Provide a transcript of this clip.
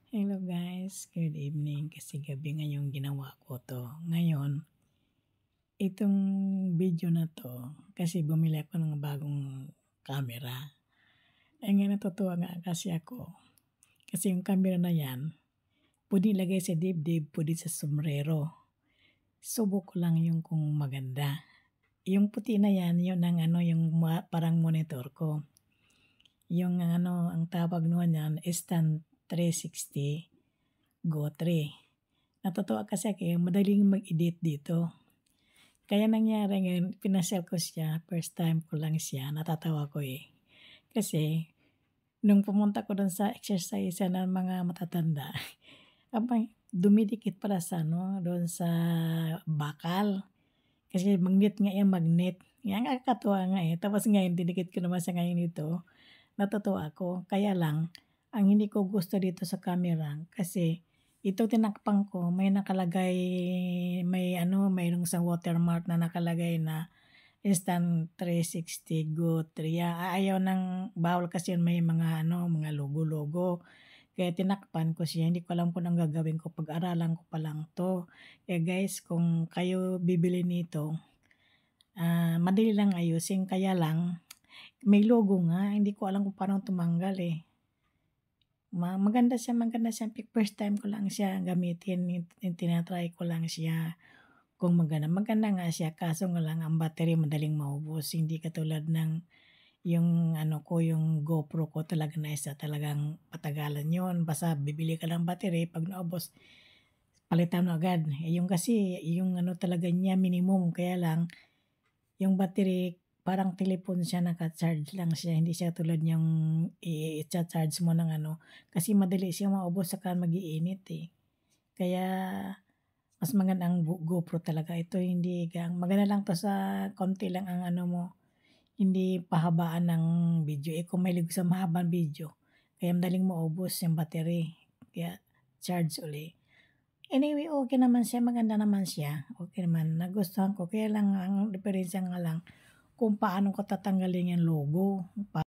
Hello guys, good evening. Kasi gabi ngayong ginawa ko to. Ngayon, itong video na to, kasi bumili ako ng bagong camera. Ngayon natutuwa nga kasi ako. Kasi yung camera na yan, pwede ilagay sa dibdib, pwede sa sombrero. Subok ko lang yung kung maganda. Yung puti na yan, yun ang yung parang monitor ko. Yung ang tawag noon yan, Stand 360 Go 3. Natutuwa kasi ako, madaling mag-edit dito. Kaya nangyari ngayon, pinasel ko siya, first time ko lang siya, natatawa ko eh. Kasi, nung pumunta ko doon sa exercise ng mga matatanda, abay, dumidikit pala sa doon sa bakal. Kasi magnet nga yan, magnet. Yan kakatuwa nga eh. Tapos ngayon, didikit ko naman sa ngayon ito. Natutuwa ako. Kaya lang, ang hindi ko gusto dito sa camera, kasi ito tinakpan ko, may nakalagay, mayroong isang watermark na nakalagay na Instant 360 Go 3. Ayaw ng, bawal kasi yun, may mga mga logo-logo. Kaya tinakpan ko siya, hindi ko alam kung ang gagawin ko, pag-aralan ko pa lang to. Kaya guys, kung kayo bibili nito, madali lang ayusin, kaya lang, may logo nga, hindi ko alam kung paano tumanggal eh. Maganda siya. First time ko lang siya gamitin, tinatry ko lang siya. Kung maganda nga siya, kaso nga lang ang battery madaling maubos. Hindi katulad ng yung yung GoPro ko talaga na isa, talagang patagalan yun. Basta bibili ka ng battery, pag naubos, palitan mo agad. Yung kasi, yung talaga niya minimum, kaya lang, yung battery, parang telepon siya, naka-charge lang siya. Hindi siya tulad yung i-charge mo ng kasi madali siya maubos saka mag-iinit eh. Kaya, mas maganda ang GoPro talaga. Ito hindi, maganda lang to sa konti lang ang mo. Hindi pahabaan ng video. Kung may sa mahabang video, kaya madaling maubos yung battery. Kaya, charge uli. Anyway, okay naman siya, maganda naman siya. Okay naman, nagustuhan ko. Kaya lang, ang diferensya nga lang, kung paano ko tatanggalin yung logo.